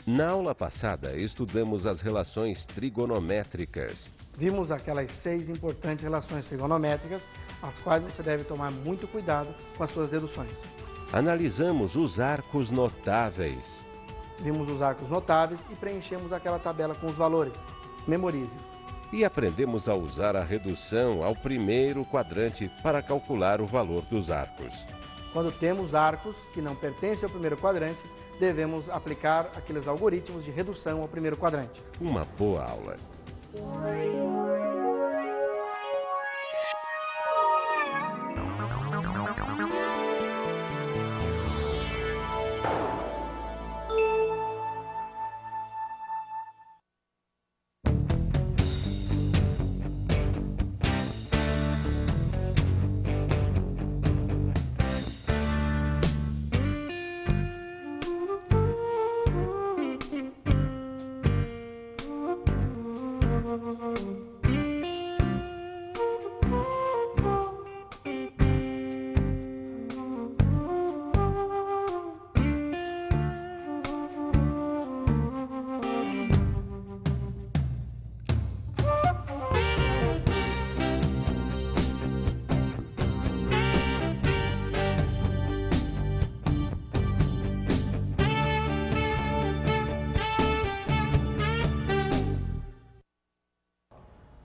Na aula passada, estudamos as relações trigonométricas. Vimos aquelas 6 importantes relações trigonométricas, as quais você deve tomar muito cuidado com as suas deduções. Analisamos os arcos notáveis. Vimos os arcos notáveis e preenchemos aquela tabela com os valores. Memorize. E aprendemos a usar a redução ao primeiro quadrante para calcular o valor dos arcos. Quando temos arcos que não pertencem ao primeiro quadrante, devemos aplicar aqueles algoritmos de redução ao primeiro quadrante. Uma boa aula.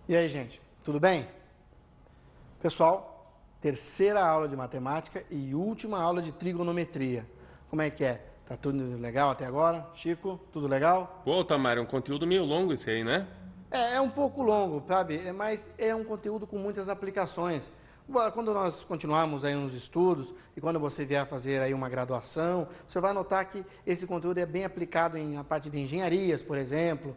E aí, gente, tudo bem? Pessoal, terceira aula de matemática e última aula de trigonometria. Como é que é? Tá tudo legal até agora? Chico, tudo legal? Pô, Tamara, é um conteúdo meio longo esse aí, né? É um pouco longo, sabe? Mas é um conteúdo com muitas aplicações. Quando nós continuarmos aí nos estudos e quando você vier fazer aí uma graduação, você vai notar que esse conteúdo é bem aplicado na parte de engenharias, por exemplo,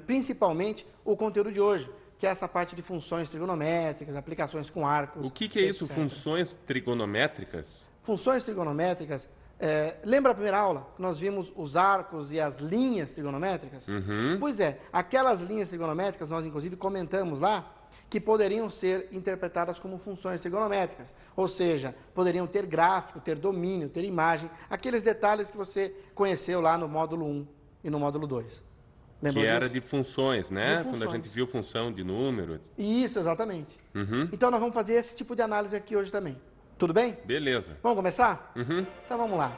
principalmente o conteúdo de hoje, que é essa parte de funções trigonométricas, aplicações com arcos. O que é isso, funções trigonométricas? Funções trigonométricas, lembra a primeira aula que nós vimos os arcos e as linhas trigonométricas? Uhum. Pois é, aquelas linhas trigonométricas nós inclusive comentamos lá que poderiam ser interpretadas como funções trigonométricas, ou seja, poderiam ter gráfico, ter domínio, ter imagem, aqueles detalhes que você conheceu lá no módulo 1 e no módulo 2. Que era de funções, né? De funções. Quando a gente viu função de números. Isso, exatamente. Uhum. Então nós vamos fazer esse tipo de análise aqui hoje também. Tudo bem? Beleza. Vamos começar? Uhum. Então vamos lá.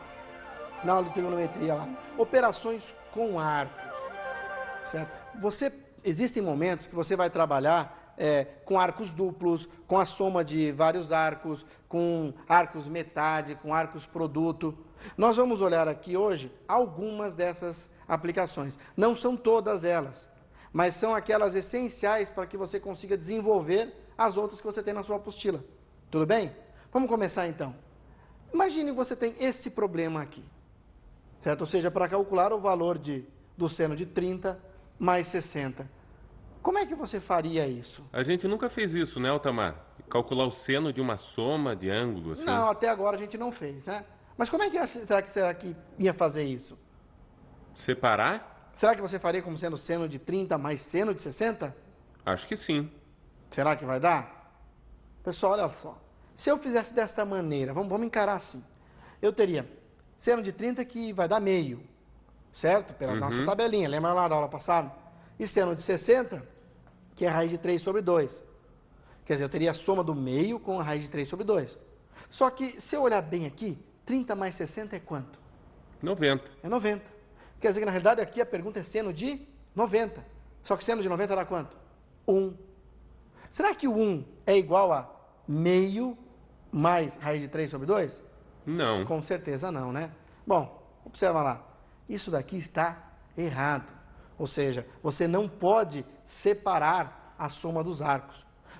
Na aula de trigonometria lá. Operações com arcos. Certo? Existem momentos que você vai trabalhar com arcos duplos, com a soma de vários arcos, com arcos metade, com arcos produto. Nós vamos olhar aqui hoje algumas dessas aplicações. Não são todas elas, mas são aquelas essenciais para que você consiga desenvolver as outras que você tem na sua apostila. Tudo bem? Vamos começar então. Imagine que você tem esse problema aqui, certo? Ou seja, para calcular o valor do seno de 30 mais 60. Como é que você faria isso? A gente nunca fez isso, né, Altamar? Calcular o seno de uma soma de ângulo, assim. Não, até agora a gente não fez, né? Mas como é que será que ia fazer isso? Separar? Será que você faria como sendo seno de 30 mais seno de 60? Acho que sim. Será que vai dar? Pessoal, olha só. Se eu fizesse desta maneira, vamos encarar assim. Eu teria seno de 30 que vai dar meio, certo? Pela nossa tabelinha, lembra lá da aula passada? E seno de 60, que é a raiz de 3 sobre 2. Quer dizer, eu teria a soma do meio com a raiz de 3 sobre 2. Só que, se eu olhar bem aqui, 30 mais 60 é quanto? 90. É 90. Quer dizer que, na realidade, aqui a pergunta é seno de 90. Só que seno de 90 dá quanto? 1. Será que o 1 é igual a meio mais raiz de 3 sobre 2? Não. Com certeza não, né? Bom, observa lá. Isso daqui está errado. Ou seja, você não pode separar a soma dos arcos.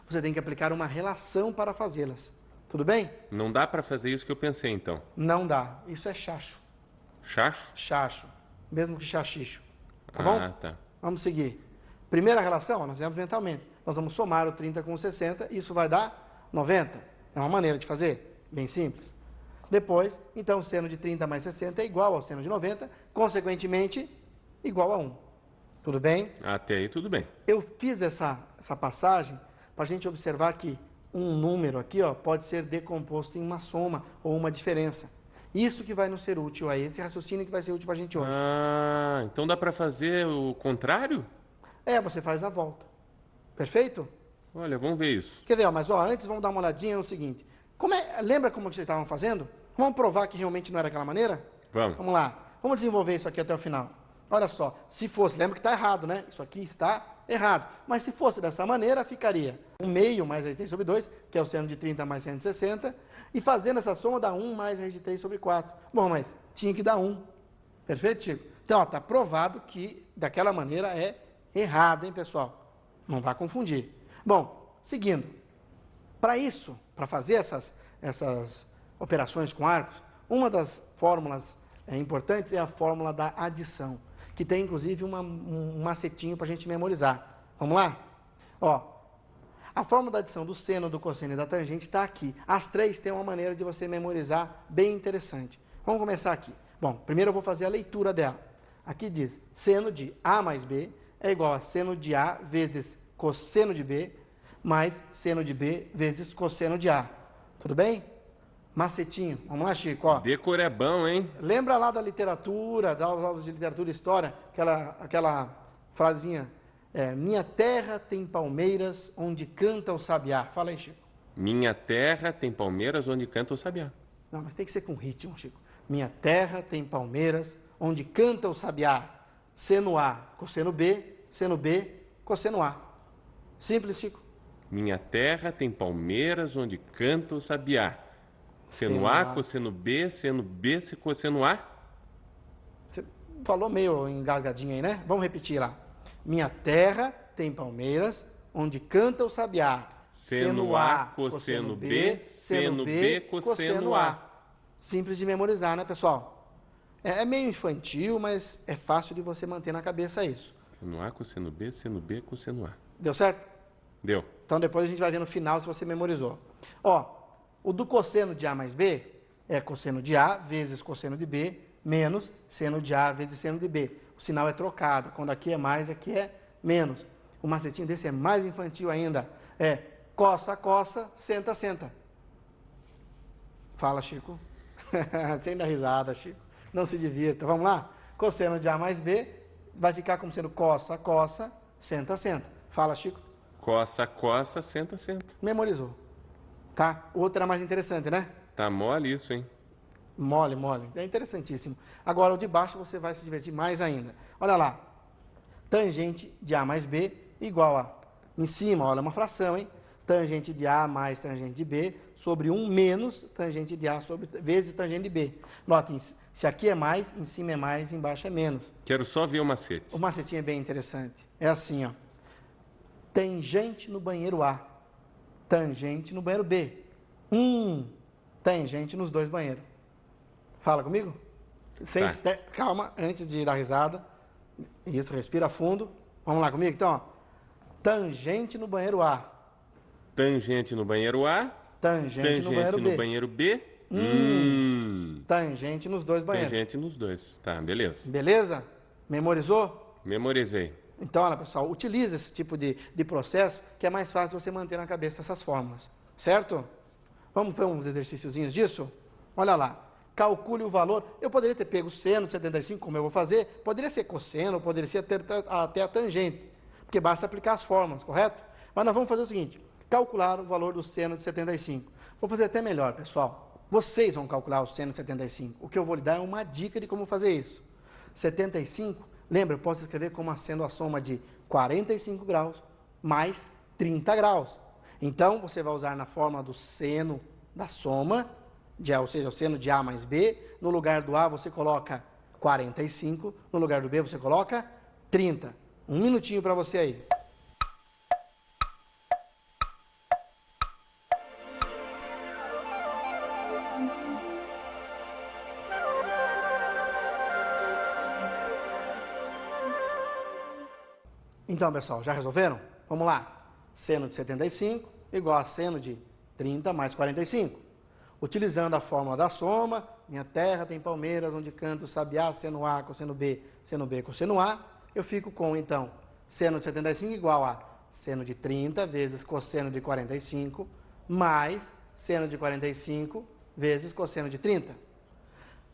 Você tem que aplicar uma relação para fazê-las. Tudo bem? Não dá para fazer isso que eu pensei, então. Não dá. Isso é chacho. Chacho? Chacho. Mesmo que chachicho. Tá bom? Tá. Vamos seguir. Primeira relação, nós fizemos mentalmente. Nós vamos somar o 30 com o 60 e isso vai dar 90. É uma maneira de fazer. Bem simples. Depois, então, o seno de 30 mais 60 é igual ao seno de 90, consequentemente, igual a 1. Tudo bem? Até aí tudo bem. Eu fiz essa passagem para a gente observar que um número aqui pode ser decomposto em uma soma ou uma diferença. Isso que vai nos ser útil aí, esse raciocínio que vai ser útil para a gente hoje. Ah, então dá para fazer o contrário? Você faz a volta. Perfeito? Olha, vamos ver isso. Quer ver, mas antes vamos dar uma olhadinha no seguinte. Lembra como que vocês estavam fazendo? Vamos provar que realmente não era daquela maneira? Vamos. Vamos lá. Vamos desenvolver isso aqui até o final. Olha só, se fosse, lembra que está errado, né? Isso aqui está errado. Mas se fosse dessa maneira, ficaria 1 meio mais raiz de 3 sobre 2, que é o seno de 30 mais seno de 60, e fazendo essa soma dá 1 mais raiz de 3 sobre 4. Bom, mas tinha que dar 1. Perfeito, Chico? Então, está provado que daquela maneira é errado, hein, pessoal? Não vá confundir. Bom, seguindo. Para isso, para fazer essas operações com arcos, uma das fórmulas importantes é a fórmula da adição, que tem inclusive um macetinho para a gente memorizar. Vamos lá? Ó, a fórmula da adição do seno, do cosseno e da tangente está aqui. As três têm uma maneira de você memorizar bem interessante. Vamos começar aqui. Bom, primeiro eu vou fazer a leitura dela. Aqui diz, seno de A mais B é igual a seno de A vezes cosseno de B, mais seno de B vezes cosseno de A. Tudo bem? Macetinho. Vamos lá, Chico. Ó. Decor é bom, hein? Lembra lá da literatura, das aulas de literatura e história, aquela frasinha, minha terra tem palmeiras onde canta o sabiá. Fala aí, Chico. Minha terra tem palmeiras onde canta o sabiá. Não, mas tem que ser com ritmo, Chico. Minha terra tem palmeiras onde canta o sabiá. Seno A, cosseno B, seno B, cosseno A. Simples, Chico. Minha terra tem palmeiras onde canta o sabiá. Seno A, cosseno B, cosseno A. Você falou meio engasgadinho aí, né? Vamos repetir lá. Minha terra tem palmeiras onde canta o sabiá. Seno A, cosseno B, seno B, cosseno A. Simples de memorizar, né, pessoal? É meio infantil, mas é fácil de você manter na cabeça isso. Seno A, cosseno B, cosseno A. Deu certo? Deu. Então depois a gente vai ver no final se você memorizou. Ó, o do cosseno de A mais B é cosseno de A vezes cosseno de B menos seno de A vezes seno de B. O sinal é trocado. Quando aqui é mais, aqui é menos. O macetinho desse é mais infantil ainda. É coça, coça, senta, senta. Fala, Chico. Sem dar risada, Chico. Não se divirta. Vamos lá? Cosseno de A mais B vai ficar como sendo coça, coça, senta, senta. Fala, Chico. Coça, coça, senta, senta. Memorizou. Tá? O outro era mais interessante, né? Tá mole isso, hein? Mole, mole. É interessantíssimo. Agora, o de baixo você vai se divertir mais ainda. Olha lá. Tangente de A mais B igual a... Em cima, olha, uma fração, hein? Tangente de A mais tangente de B sobre 1 menos tangente de A vezes tangente de B. Notem, se aqui é mais, em cima é mais, embaixo é menos. Quero só ver o macete. O macetinho é bem interessante. É assim, ó. Tangente no banheiro A. Tangente no banheiro B. Tangente nos dois banheiros. Fala comigo? Calma, antes de dar risada. Isso, respira fundo. Vamos lá comigo, então. Ó. Tangente no banheiro A. Tangente no banheiro A. Tangente no banheiro B. Tangente nos dois banheiros. Tangente nos dois. Tá, beleza. Beleza? Memorizou? Memorizei. Então, olha, pessoal, utilize esse tipo de processo, que é mais fácil você manter na cabeça essas fórmulas. Certo? Vamos ver uns exercíciozinhos disso? Olha lá. Calcule o valor. Eu poderia ter pego seno de 75, como eu vou fazer. Poderia ser cosseno, poderia ser até a tangente. Porque basta aplicar as fórmulas, correto? Mas nós vamos fazer o seguinte. Calcular o valor do seno de 75. Vou fazer até melhor, pessoal. Vocês vão calcular o seno de 75. O que eu vou lhe dar é uma dica de como fazer isso. 75, lembra, eu posso escrever como sendo a soma de 45 graus mais 30 graus. Então, você vai usar na forma do seno da soma, ou seja, o seno de A mais B. No lugar do A, você coloca 45. No lugar do B, você coloca 30. Um minutinho para você aí. Então, pessoal, já resolveram? Vamos lá. Seno de 75 igual a seno de 30 mais 45. Utilizando a fórmula da soma, minha terra tem palmeiras onde canta o sabiá, seno A, cosseno B, cosseno A. Eu fico com, então, seno de 75 igual a seno de 30 vezes cosseno de 45 mais seno de 45 vezes cosseno de 30.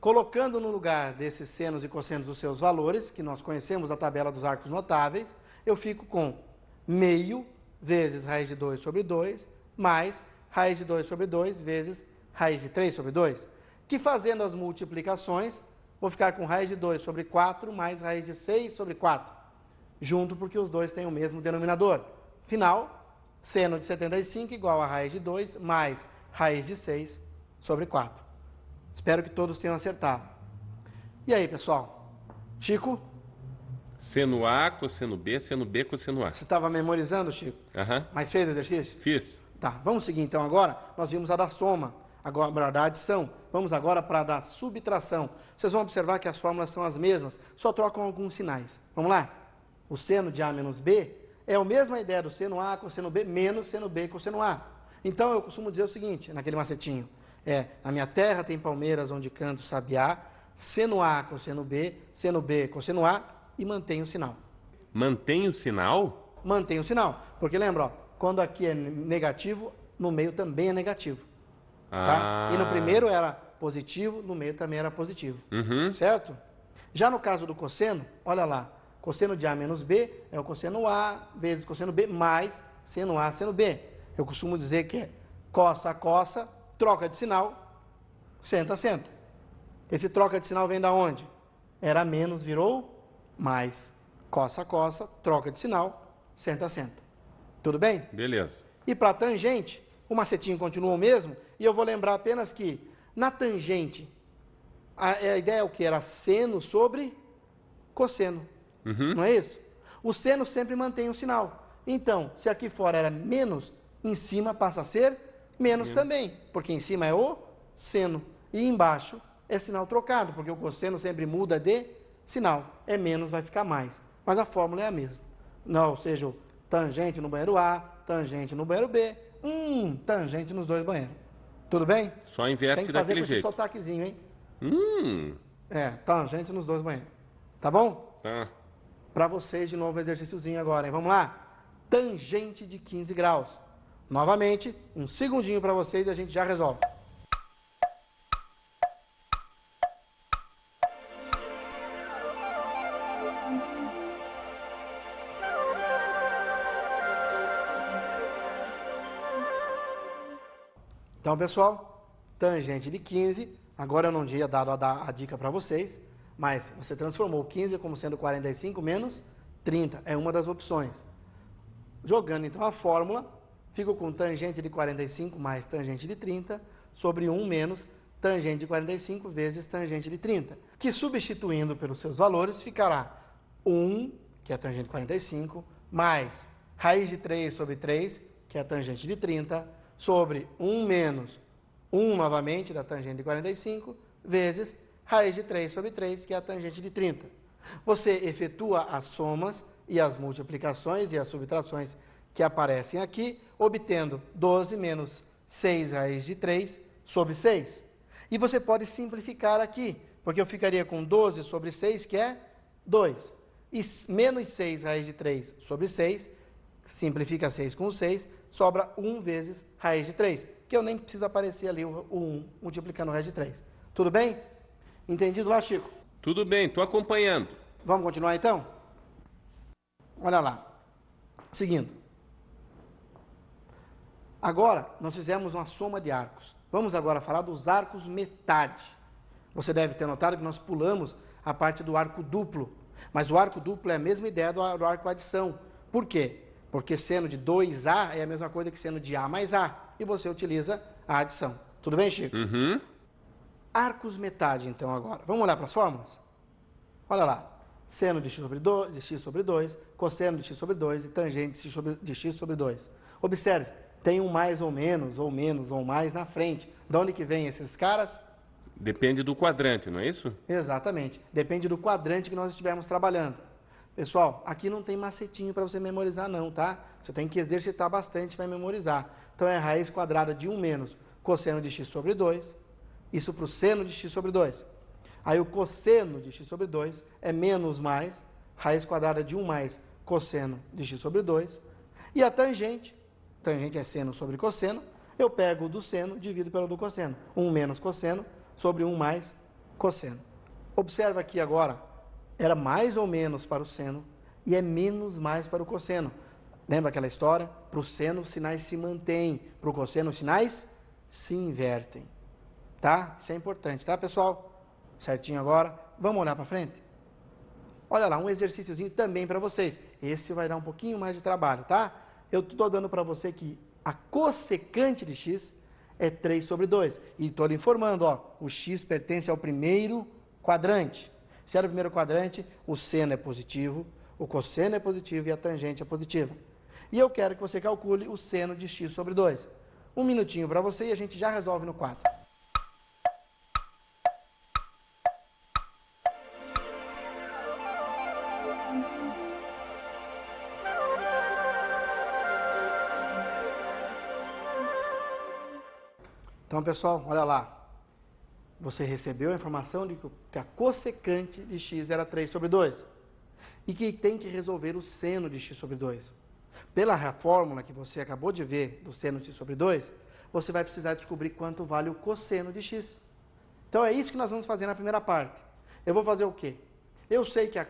Colocando no lugar desses senos e cossenos os seus valores, que nós conhecemos da tabela dos arcos notáveis, eu fico com meio vezes raiz de 2 sobre 2, mais raiz de 2 sobre 2 vezes raiz de 3 sobre 2. Que fazendo as multiplicações, vou ficar com raiz de 2 sobre 4 mais raiz de 6 sobre 4. Junto porque os dois têm o mesmo denominador. Final, seno de 75 igual a raiz de 2 mais raiz de 6 sobre 4. Espero que todos tenham acertado. E aí, pessoal? Chico? Seno A, cosseno B, cosseno A. Você estava memorizando, Chico? Aham. Mas fez o exercício? Fiz. Tá, vamos seguir então agora. Nós vimos a da soma, agora da adição. Vamos agora para a da subtração. Vocês vão observar que as fórmulas são as mesmas, só trocam alguns sinais. Vamos lá? O seno de A menos B é a mesma ideia do seno A, cosseno B, menos seno B, cosseno A. Então eu costumo dizer o seguinte, naquele macetinho. Na minha terra tem palmeiras onde canto sabiá, seno A, cosseno B, cosseno A, e mantém o sinal. Mantém o sinal? Mantém o sinal. Porque lembra, ó, quando aqui é negativo, no meio também é negativo. Tá? E no primeiro era positivo, no meio também era positivo. Uhum. Certo? Já no caso do cosseno, olha lá. Cosseno de A menos B é o cosseno A vezes cosseno B mais seno A, seno B. Eu costumo dizer que é cossa a cossa, troca de sinal, senta, senta. Esse troca de sinal vem da onde? Era menos, virou mais. Cossa a cossa, troca de sinal, senta, senta. Tudo bem? Beleza. E para a tangente, o macetinho continua o mesmo, e eu vou lembrar apenas que na tangente, a ideia é o que? Era seno sobre cosseno. Uhum. Não é isso? O seno sempre mantém o sinal. Então, se aqui fora era menos, em cima passa a ser menos também, porque em cima é o seno. E embaixo é sinal trocado, porque o cosseno sempre muda de sinal. É menos, vai ficar mais. Mas a fórmula é a mesma. Não, ou seja, tangente no banheiro A, tangente no banheiro B, tangente nos dois banheiros. Tudo bem? Só inverte daquele jeito. Tem que fazer com esse sotaquezinho, hein? Tangente nos dois banheiros. Tá bom? Tá. Para vocês, de novo, o exercíciozinho agora, hein? Vamos lá? Tangente de 15 graus. Novamente, um segundinho para vocês e a gente já resolve. Então, pessoal, tangente de 15. Agora eu não tinha dado a dica para vocês, mas você transformou 15 como sendo 45 menos 30. É uma das opções. Jogando então a fórmula, fico com tangente de 45 mais tangente de 30 sobre 1 menos tangente de 45 vezes tangente de 30. Que substituindo pelos seus valores ficará 1, que é a tangente de 45, mais raiz de 3 sobre 3, que é a tangente de 30, sobre 1 menos 1 novamente, da tangente de 45, vezes raiz de 3 sobre 3, que é a tangente de 30. Você efetua as somas e as multiplicações e as subtrações que aparecem aqui, obtendo 12 menos 6 raiz de 3 sobre 6. E você pode simplificar aqui, porque eu ficaria com 12 sobre 6, que é 2. E menos 6 raiz de 3 sobre 6, simplifica 6 com 6, sobra 1 vezes raiz de 3, que eu nem preciso aparecer ali o 1 multiplicando raiz de 3. Tudo bem? Entendido lá, Chico? Tudo bem, estou acompanhando. Vamos continuar então? Olha lá. Seguindo. Agora, nós fizemos uma soma de arcos. Vamos agora falar dos arcos metade. Você deve ter notado que nós pulamos a parte do arco duplo. Mas o arco duplo é a mesma ideia do arco adição. Por quê? Porque seno de 2A é a mesma coisa que seno de A mais A. E você utiliza a adição. Tudo bem, Chico? Uhum. Arcos metade, então, agora. Vamos olhar para as fórmulas? Olha lá. Seno de x sobre 2, cosseno de x sobre 2 e tangente de x sobre 2. Observe, tem um mais ou menos ou mais na frente. De onde que vem esses caras? Depende do quadrante, não é isso? Exatamente. Depende do quadrante que nós estivermos trabalhando. Pessoal, aqui não tem macetinho para você memorizar não, tá? Você tem que exercitar bastante para memorizar. Então é raiz quadrada de 1 menos cosseno de x sobre 2. Isso para o seno de x sobre 2. Aí o cosseno de x sobre 2 é menos mais raiz quadrada de 1 mais cosseno de x sobre 2. E a tangente é seno sobre cosseno, eu pego o do seno, divido pelo do cosseno. 1 menos cosseno sobre 1 mais cosseno. Observa aqui agora, era mais ou menos para o seno e é menos mais para o cosseno. Lembra aquela história? Para o seno, os sinais se mantêm. Para o cosseno, os sinais se invertem. Tá? Isso é importante, tá, pessoal? Certinho agora. Vamos olhar para frente? Olha lá, um exercíciozinho também para vocês. Esse vai dar um pouquinho mais de trabalho, tá? Eu estou dando para você que a cossecante de x é 3 sobre 2. E estou lhe informando, ó, o x pertence ao primeiro quadrante. Se é o primeiro quadrante, o seno é positivo, o cosseno é positivo e a tangente é positiva. E eu quero que você calcule o seno de x sobre 2. Um minutinho para você e a gente já resolve no quadro. Então, pessoal, olha lá. Você recebeu a informação de que a cossecante de x era 3 sobre 2. E que tem que resolver o seno de x sobre 2. Pela fórmula que você acabou de ver do seno de x sobre 2, você vai precisar descobrir quanto vale o cosseno de x. Então, é isso que nós vamos fazer na primeira parte. Eu vou fazer o quê? Eu sei que a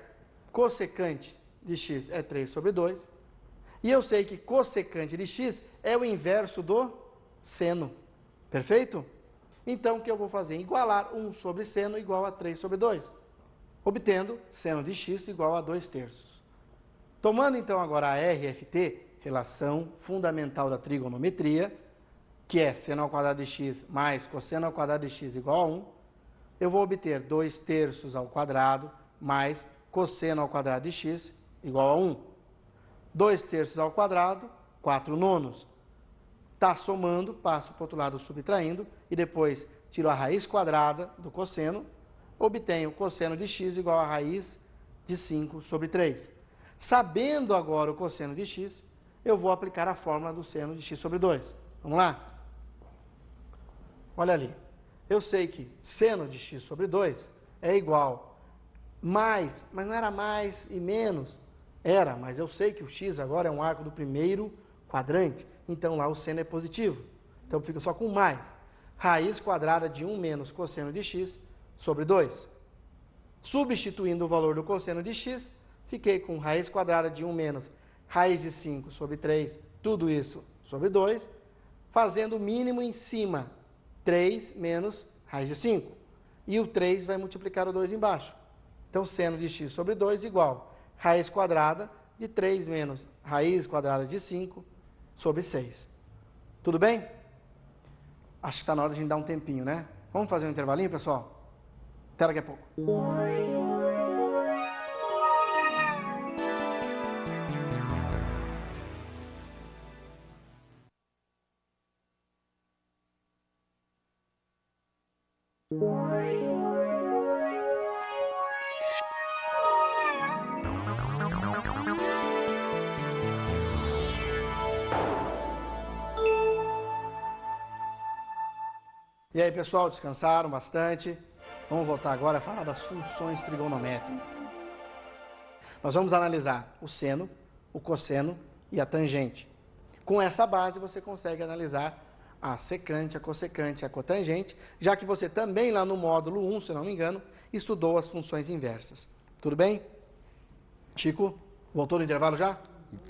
cossecante de x é 3 sobre 2. E eu sei que cossecante de x é o inverso do seno. Perfeito? Então, o que eu vou fazer? Igualar 1 sobre seno igual a 3 sobre 2. Obtendo seno de x igual a 2/3. Tomando, então, agora a RFT, relação fundamental da trigonometria, que é seno ao quadrado de x mais cosseno ao quadrado de x igual a 1, eu vou obter 2/3 ao quadrado mais cosseno ao quadrado de x igual a 1. 2/3 ao quadrado, 4/9. Está somando, passo para o outro lado subtraindo, e depois tiro a raiz quadrada do cosseno, obtenho o cosseno de x igual a raiz de 5 sobre 3. Sabendo agora o cosseno de x, eu vou aplicar a fórmula do seno de x sobre 2. Vamos lá? Olha ali. Eu sei que seno de x sobre 2 é igual mais, mas não era mais e menos. Era, mas eu sei que o x agora é um arco do primeiro quadrante. Então, lá o seno é positivo. Então, fica só com mais. Raiz quadrada de 1 menos cosseno de x sobre 2. Substituindo o valor do cosseno de x, fiquei com raiz quadrada de 1 menos raiz de 5 sobre 3, tudo isso sobre 2, fazendo o mínimo em cima, 3 menos raiz de 5. E o 3 vai multiplicar o 2 embaixo. Então, seno de x sobre 2 igual raiz quadrada de 3 menos raiz quadrada de 5 sobre 6. Tudo bem? Acho que está na hora de a gente dar um tempinho, né? Vamos fazer um intervalinho, pessoal? Até daqui a pouco. E aí, pessoal, descansaram bastante? Vamos voltar agora a falar das funções trigonométricas. Nós vamos analisar o seno, o cosseno e a tangente. Com essa base, você consegue analisar a secante, a cossecante e a cotangente, já que você também lá no módulo 1, se não me engano, estudou as funções inversas. Tudo bem? Chico, voltou do intervalo já?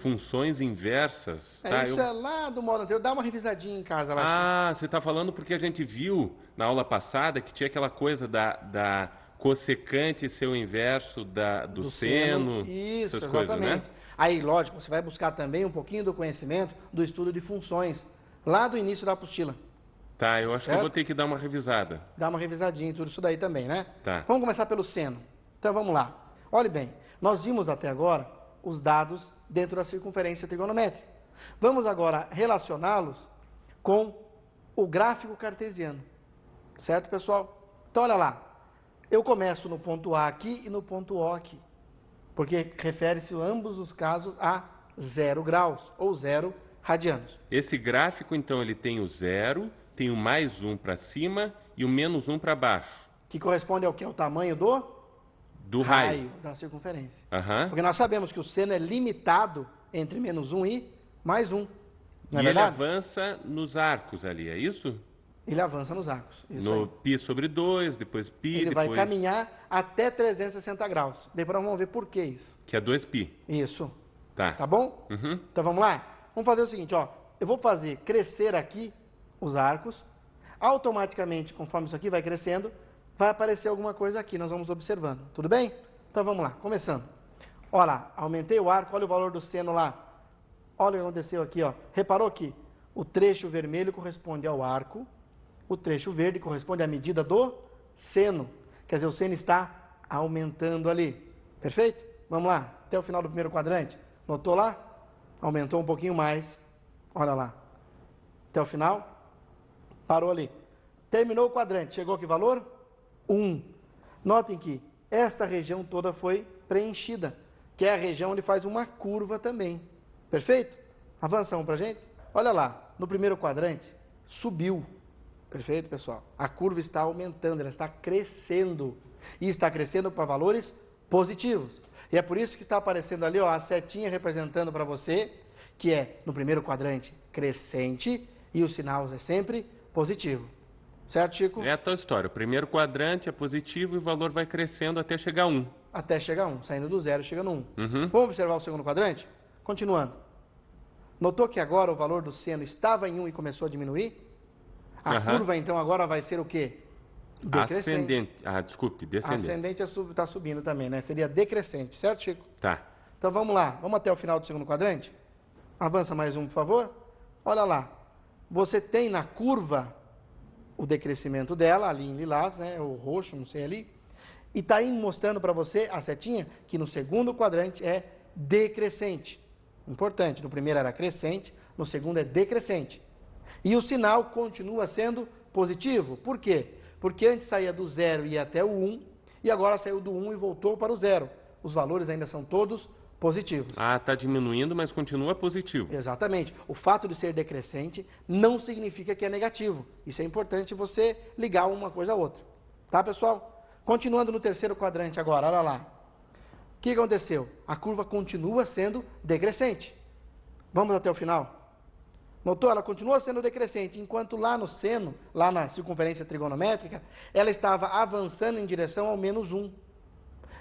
Funções inversas? Tá, Isso é lá do módulo anterior. Dá uma revisadinha em casa lá. Ah, você está falando porque a gente viu na aula passada que tinha aquela coisa da cossecante ser o inverso do seno. Isso, essas exatamente. coisas, né? Aí, lógico, você vai buscar também um pouquinho do conhecimento do estudo de funções, lá do início da apostila. Tá, eu acho que eu vou ter que dar uma revisada. Dá uma revisadinha em tudo isso daí também, né? Tá. Vamos começar pelo seno. Então, vamos lá. Olhe bem, nós vimos até agora os dados dentro da circunferência trigonométrica. Vamos agora relacioná-los com o gráfico cartesiano. Certo, pessoal? Então, olha lá. Eu começo no ponto A aqui e no ponto O aqui. Porque refere-se ambos os casos a 0 graus ou 0 radianos. Esse gráfico, então, ele tem o 0, tem o mais 1 para cima e o menos 1 para baixo. Que corresponde ao que? Ao tamanho do raio da circunferência. Porque nós sabemos que o seno é limitado entre menos 1 e mais 1. Não é verdade? Ele avança nos arcos ali, é isso? Ele avança nos arcos. Isso No aí. π sobre 2, depois π, Ele depois... vai caminhar até 360 graus. Depois nós vamos ver por que isso. Que é 2π. Isso. Tá. Tá bom? Uhum. Então vamos lá? Vamos fazer o seguinte, ó. Eu vou fazer crescer aqui os arcos. Automaticamente, conforme isso aqui vai crescendo, vai aparecer alguma coisa aqui. Nós vamos observando. Tudo bem? Então vamos lá. Começando. Olha lá. Aumentei o arco. Olha o valor do seno lá. Olha o que aconteceu aqui, ó. Reparou que o trecho vermelho corresponde ao arco. O trecho verde corresponde à medida do seno. Quer dizer, o seno está aumentando ali. Perfeito? Vamos lá. Até o final do primeiro quadrante. Notou lá? Aumentou um pouquinho mais. Olha lá. Até o final. Parou ali. Terminou o quadrante. Chegou a que valor? 1. Notem que esta região toda foi preenchida, que é a região onde faz uma curva também. Perfeito? Avança um pra gente. Olha lá. No primeiro quadrante, subiu. Perfeito, pessoal? A curva está aumentando, ela está crescendo. E está crescendo para valores positivos. E é por isso que está aparecendo ali, ó, a setinha representando para você, que é, no primeiro quadrante, crescente, e o sinal é sempre positivo. Certo, Chico? É a tal história. O primeiro quadrante é positivo e o valor vai crescendo até chegar a 1. Até chegar a 1. Saindo do 0, chega no 1. Uhum. Vamos observar o segundo quadrante? Continuando. Notou que agora o valor do seno estava em 1 e começou a diminuir? A curva, então, agora vai ser o quê? Decrescente. Ascendente. Ah, desculpe, descendente. Ascendente está subindo também, né? Seria decrescente, certo, Chico? Tá. Então vamos lá. Vamos até o final do segundo quadrante? Avança mais um, por favor. Olha lá. Você tem na curva o decrescimento dela, ali em lilás, né? O roxo, não sei ali. E está aí mostrando para você, a setinha, que no segundo quadrante é decrescente. Importante. No primeiro era crescente, no segundo é decrescente. E o sinal continua sendo positivo. Por quê? Porque antes saía do 0 e ia até o 1, e agora saiu do 1 e voltou para o 0. Os valores ainda são todos positivos. Ah, está diminuindo, mas continua positivo. Exatamente. O fato de ser decrescente não significa que é negativo. Isso é importante você ligar uma coisa a outra. Tá, pessoal? Continuando no terceiro quadrante agora, olha lá. O que aconteceu? A curva continua sendo decrescente. Vamos até o final? Notou? Ela continua sendo decrescente, enquanto lá no seno, lá na circunferência trigonométrica, ela estava avançando em direção ao menos 1.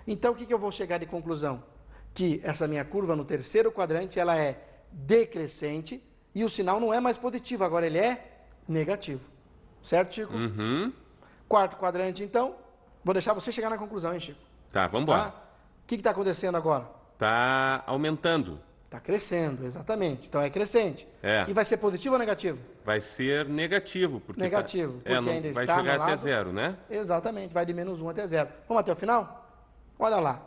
Então, o que eu vou chegar de conclusão? Que essa minha curva no terceiro quadrante, ela é decrescente e o sinal não é mais positivo, agora ele é negativo. Certo, Chico? Uhum. Quarto quadrante, então, vou deixar você chegar na conclusão, hein, Chico? Tá, vamos embora. Tá? O que está acontecendo agora? Está aumentando. Está crescendo, exatamente. Então é crescente. É. E vai ser positivo ou negativo? Vai ser negativo. Porque Negativo, porque não ainda vai está chegar no até lado. 0, né? Exatamente, vai de menos 1 até 0. Vamos até o final? Olha lá.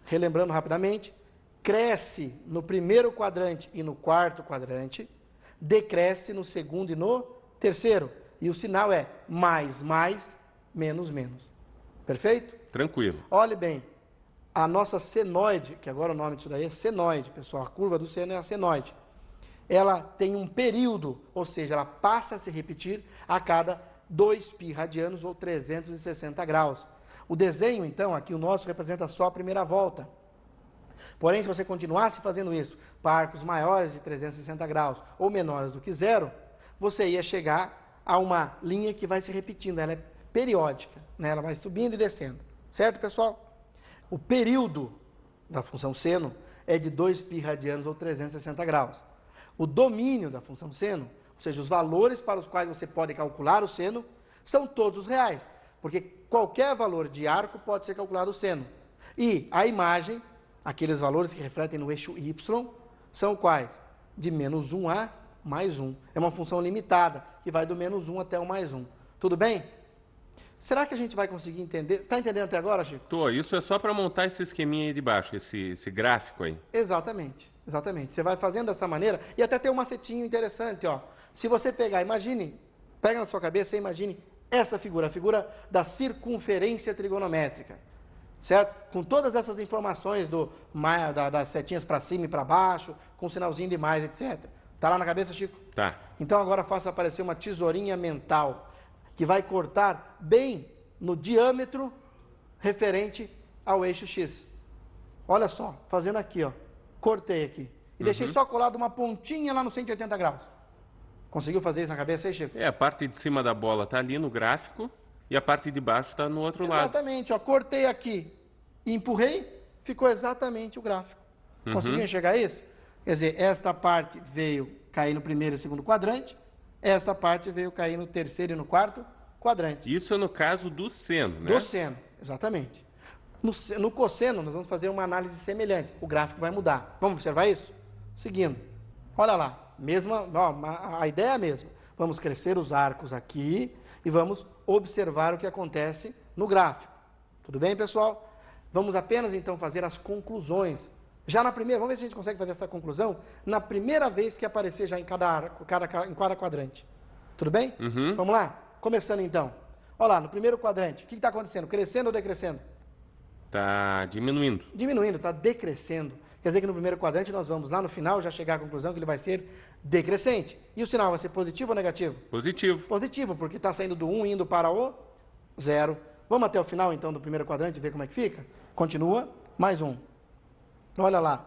Relembrando rapidamente, cresce no primeiro quadrante e no quarto quadrante, decresce no segundo e no terceiro. E o sinal é mais, menos, menos. Perfeito? Tranquilo. Olhe bem, a nossa senoide, que agora o nome disso daí é senoide, pessoal, a curva do seno é a senoide. Ela tem um período, ou seja, ela passa a se repetir a cada 2π radianos ou 360 graus. O desenho, então, aqui o nosso representa só a primeira volta. Porém, se você continuasse fazendo isso para arcos maiores de 360 graus ou menores do que 0, você ia chegar a uma linha que vai se repetindo, ela é periódica, né? Ela vai subindo e descendo. Certo, pessoal? O período da função seno é de 2π radianos ou 360 graus. O domínio da função seno, ou seja, os valores para os quais você pode calcular o seno, são todos reais, porque qualquer valor de arco pode ser calculado o seno. E a imagem, aqueles valores que refletem no eixo y, são quais? De menos 1 a mais 1. É uma função limitada, que vai do menos 1 até o mais 1. Tudo bem? Será que a gente vai conseguir entender? Está entendendo até agora, Chico? Tô, isso é só para montar esse esqueminha aí de baixo, esse gráfico aí. Exatamente, exatamente. Você vai fazendo dessa maneira e até tem um macetinho interessante, ó. Se você pegar, imagine, pega na sua cabeça e imagine essa figura, a figura da circunferência trigonométrica, certo? Com todas essas informações das setinhas para cima e para baixo, com sinalzinho de mais, etc. Tá lá na cabeça, Chico? Tá. Então agora faça aparecer uma tesourinha mental que vai cortar bem no diâmetro referente ao eixo X. Olha só, fazendo aqui, ó. Cortei aqui. E deixei só colado uma pontinha lá no 180 graus. Conseguiu fazer isso na cabeça aí, Chico? É, a parte de cima da bola está ali no gráfico e a parte de baixo está no outro lado. Exatamente, ó, cortei aqui e empurrei, ficou exatamente o gráfico. Conseguiu enxergar isso? Quer dizer, esta parte veio cair no primeiro e segundo quadrante, esta parte veio cair no terceiro e no quarto quadrante. Isso é no caso do seno, né? Do seno, exatamente. No cosseno, nós vamos fazer uma análise semelhante. O gráfico vai mudar. Vamos observar isso? Seguindo. Olha lá. A ideia é a mesma. Vamos crescer os arcos aqui e vamos observar o que acontece no gráfico. Tudo bem, pessoal? Vamos apenas, então, fazer as conclusões. Já na primeira, vamos ver se a gente consegue fazer essa conclusão na primeira vez que aparecer já em cada arco, em cada quadrante. Tudo bem? Vamos lá? Começando, então. Olha lá, no primeiro quadrante, o que está acontecendo? Crescendo ou decrescendo? Está diminuindo. Diminuindo, está decrescendo. Quer dizer que no primeiro quadrante nós vamos lá no final já chegar à conclusão que ele vai ser decrescente. E o sinal vai ser positivo ou negativo? Positivo. Positivo, porque está saindo do 1 indo para o 0. Vamos até o final então do primeiro quadrante e ver como é que fica? Continua, mais um. Olha lá,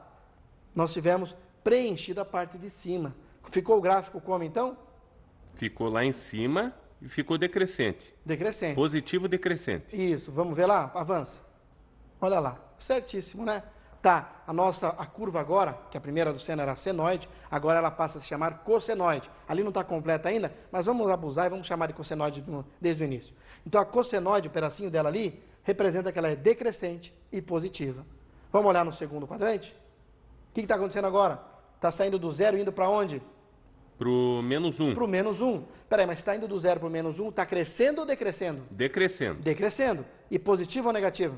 nós tivemos preenchido a parte de cima. Ficou o gráfico como então? Ficou lá em cima e ficou decrescente. Decrescente. Positivo decrescente. Isso, vamos ver lá? Avança. Olha lá, certíssimo, né? Tá, a curva agora, que a primeira do seno era senoide, agora ela passa a se chamar cossenoide. Ali não está completa ainda, mas vamos abusar e vamos chamar de cossenoide desde o início. Então a cossenoide, o pedacinho dela ali, representa que ela é decrescente e positiva. Vamos olhar no segundo quadrante? O que está acontecendo agora? Está saindo do zero e indo para onde? Para o -1. Para o -1. Peraí, mas está indo do zero para o -1, está crescendo ou decrescendo? Decrescendo. Decrescendo. E positivo ou negativo?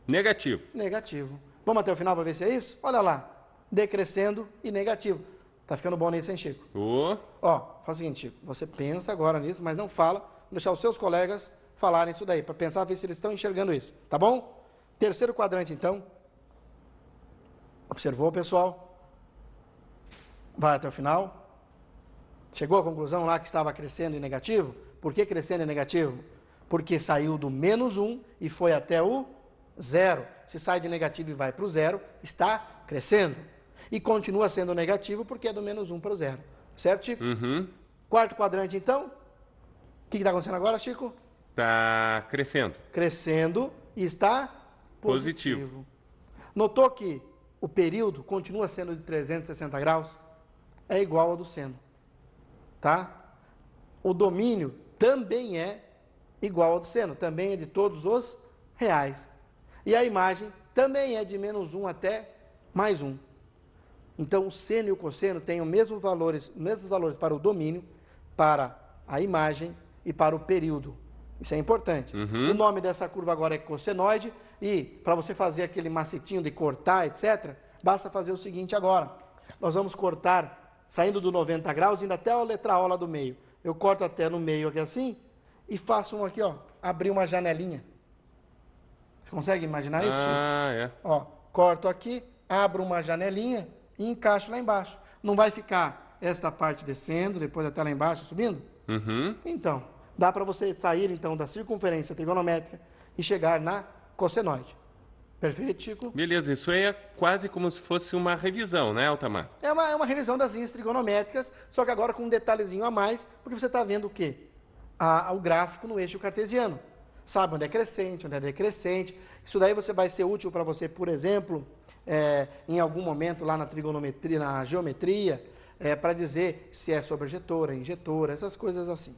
Negativo. Negativo. Vamos até o final para ver se é isso? Olha lá. Decrescendo e negativo. Tá ficando bom nisso, hein, Chico? Ó, faz o seguinte, Chico. Você pensa agora nisso, mas não fala. Vou deixar os seus colegas falarem isso daí, para pensar, ver se eles estão enxergando isso. Tá bom? Terceiro quadrante, então. Observou, pessoal? Vai até o final. Chegou à conclusão lá que estava crescendo e negativo? Por que crescendo e negativo? Porque saiu do -1 e foi até o 0. Se sai de negativo e vai para o 0, está crescendo. E continua sendo negativo porque é do -1 para o 0. Certo, Chico? Quarto quadrante, então. O que está acontecendo agora, Chico? Está crescendo. Crescendo e está positivo. Notou que o período continua sendo de 360 graus? É igual ao do seno. Tá? O domínio também é igual ao do seno. Também é de todos os reais. E a imagem também é de -1 até +1. Então, o seno e o cosseno têm os mesmos valores para o domínio, para a imagem e para o período. Isso é importante. O nome dessa curva agora é cossenoide e, para você fazer aquele macetinho de cortar, etc., basta fazer o seguinte agora. Nós vamos cortar, saindo do 90 graus, indo até a letra O lá do meio. Eu corto até no meio aqui assim e faço aqui, ó, abrir uma janelinha. Você consegue imaginar isso? É. Ó, corto aqui, abro uma janelinha e encaixo lá embaixo. Não vai ficar esta parte descendo, depois até lá embaixo subindo? Então, dá para você sair então da circunferência trigonométrica e chegar na cossenoide. Perfeito, Chico? Beleza, isso aí é quase como se fosse uma revisão, né, Altamar? É uma revisão das linhas trigonométricas, só que agora com um detalhezinho a mais, porque você está vendo o quê? O gráfico no eixo cartesiano. Sabe onde é crescente, onde é decrescente. Isso daí vai ser útil para você, por exemplo, em algum momento lá na trigonometria, na geometria, para dizer se é sobrejetora, injetora, essas coisas assim.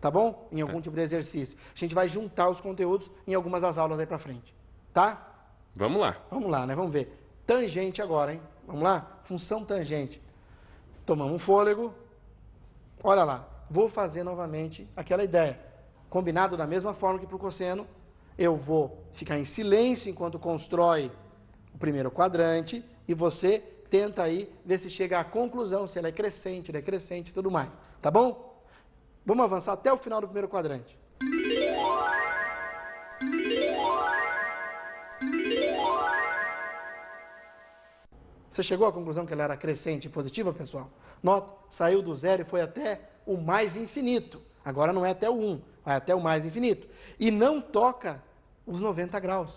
Tá bom? Em algum tipo de exercício. A gente vai juntar os conteúdos em algumas das aulas aí para frente. Tá? Vamos lá. Vamos lá, né? Vamos ver. Tangente agora, hein? Vamos lá? Função tangente. Tomamos um fôlego. Olha lá. Vou fazer novamente aquela ideia. Combinado da mesma forma que para o cosseno, eu vou ficar em silêncio enquanto constrói o primeiro quadrante e você tenta aí ver se chega à conclusão, se ela é crescente, decrescente e tudo mais. Tá bom? Vamos avançar até o final do primeiro quadrante. Você chegou à conclusão que ela era crescente e positiva, pessoal? Nota, saiu do 0 e foi até o mais infinito. Agora não é até o 1, vai até o mais infinito. E não toca os 90 graus.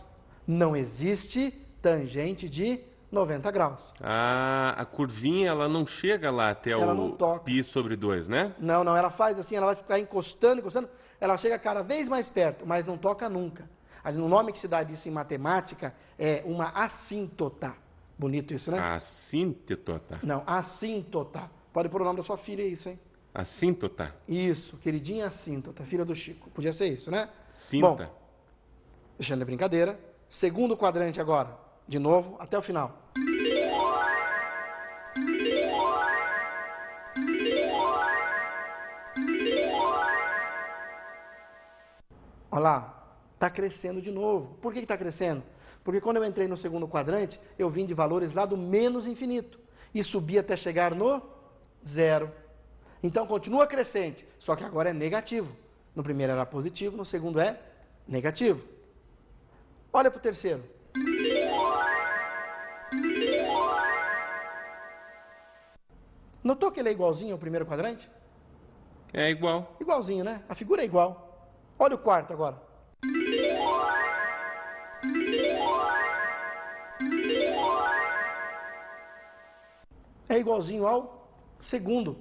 Não existe tangente de 90 graus. Ah, a curvinha, ela não chega lá até Ela não o toca. π sobre 2, né? Não, não, ela faz assim, ela vai ficar encostando, encostando, ela chega cada vez mais perto, mas não toca nunca. O nome que se dá disso em matemática é uma assíntota. Bonito isso, né? Assíntota. Não, assíntota. Pode pôr o nome da sua filha isso, hein? Assíntota. Isso, queridinha assíntota, filha do Chico. Podia ser isso, né? Cinta. Bom, deixando a brincadeira. Segundo quadrante agora, de novo, até o final. Olha lá, está crescendo de novo. Por que está crescendo? Porque quando eu entrei no segundo quadrante, eu vim de valores lá do menos infinito e subi até chegar no zero. Então continua crescente, só que agora é negativo. No primeiro era positivo, no segundo é negativo. Olha para o terceiro. Notou que ele é igualzinho ao primeiro quadrante? É igual. Igualzinho, né? A figura é igual. Olha o quarto agora. É igualzinho ao segundo.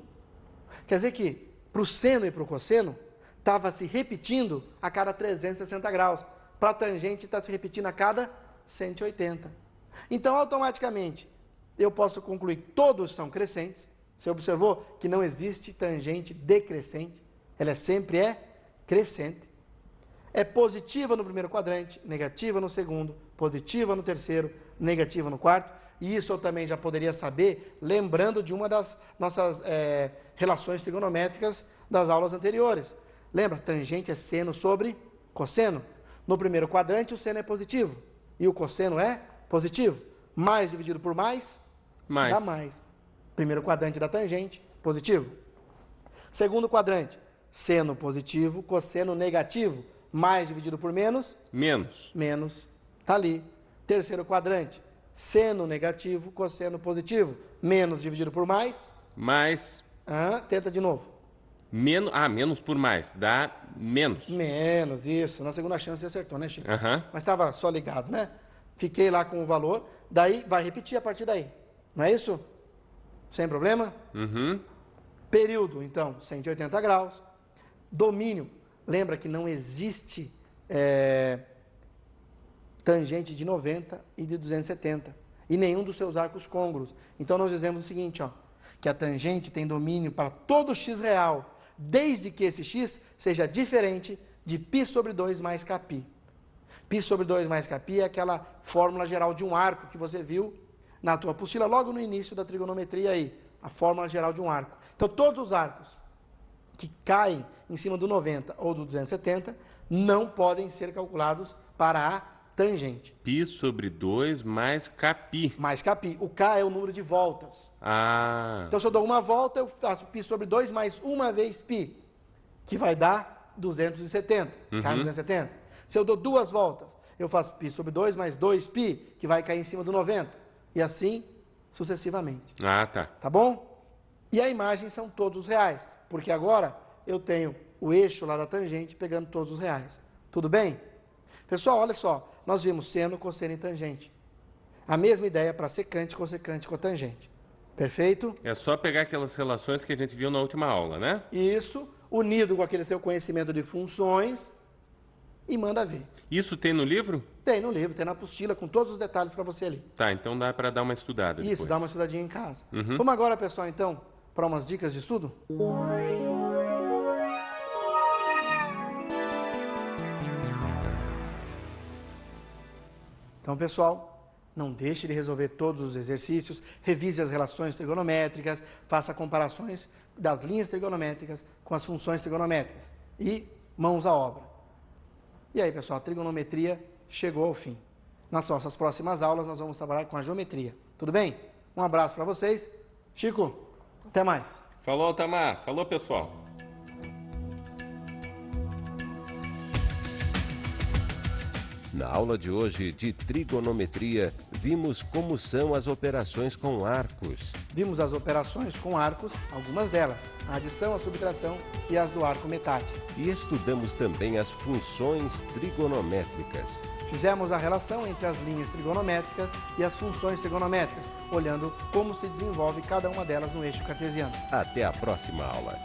Quer dizer que para o seno e para o cosseno estava se repetindo a cada 360 graus. Para a tangente está se repetindo a cada 180. Então, automaticamente, eu posso concluir que todos são crescentes. Você observou que não existe tangente decrescente. Ela sempre crescente. É positiva no primeiro quadrante, negativa no segundo, positiva no terceiro, negativa no quarto. E isso eu também já poderia saber, lembrando de uma das nossas relações trigonométricas das aulas anteriores. Lembra? Tangente é seno sobre cosseno. No primeiro quadrante, o seno é positivo. E o cosseno é positivo. Mais dividido por mais, dá mais. Primeiro quadrante da tangente, positivo. Segundo quadrante, seno positivo, cosseno negativo. Mais dividido por menos, menos. Menos. Está ali. Terceiro quadrante, seno negativo, cosseno positivo. Menos dividido por mais. Mais. Tenta de novo. Menos por mais. Dá menos. Menos, isso. Na segunda chance você acertou, né, Chico? Mas estava só ligado, né? Fiquei lá com o valor. Daí, vai repetir a partir daí. Não é isso? Sem problema? Período, então, 180 graus. Domínio. Lembra que não existe tangente de 90 e de 270. E nenhum dos seus arcos côngruos. Então, nós dizemos o seguinte, ó, que a tangente tem domínio para todo x real, desde que esse x seja diferente de π sobre 2 mais kπ. Π sobre 2 mais kπ é aquela fórmula geral de um arco que você viu na tua apostila logo no início da trigonometria aí. A fórmula geral de um arco. Então, todos os arcos que caem em cima do 90 ou do 270 não podem ser calculados para a tangente. Π sobre 2 mais kπ. Mais kπ. O k é o número de voltas. Então, se eu dou uma volta, eu faço π sobre 2 mais uma vez π, que vai dar 270. Cai em 270. Se eu dou duas voltas, eu faço π sobre 2 mais 2π, que vai cair em cima do 90. E assim sucessivamente. Tá bom? E a imagem são todos os reais. Porque agora eu tenho o eixo lá da tangente pegando todos os reais. Tudo bem? Pessoal, olha só. Nós vimos seno, cosseno e tangente. A mesma ideia para secante, cossecante e cotangente. Perfeito? É só pegar aquelas relações que a gente viu na última aula, né? Isso, unido com aquele seu conhecimento de funções e manda ver. Isso tem no livro? Tem no livro, tem na apostila com todos os detalhes para você ali. Tá, então dá para dar uma estudada Isso, depois. dá uma estudadinha em casa. Vamos agora, pessoal, então, para umas dicas de estudo? Então, pessoal, não deixe de resolver todos os exercícios, revise as relações trigonométricas, faça comparações das linhas trigonométricas com as funções trigonométricas e mãos à obra. E aí, pessoal, a trigonometria chegou ao fim. Nas nossas próximas aulas, nós vamos trabalhar com a geometria. Tudo bem? Um abraço para vocês. Chico, até mais. Falou, Altamar. Falou, pessoal. Na aula de hoje de trigonometria, vimos como são as operações com arcos. Vimos as operações com arcos, algumas delas, a adição, a subtração e as do arco metático. E estudamos também as funções trigonométricas. Fizemos a relação entre as linhas trigonométricas e as funções trigonométricas, olhando como se desenvolve cada uma delas no eixo cartesiano. Até a próxima aula.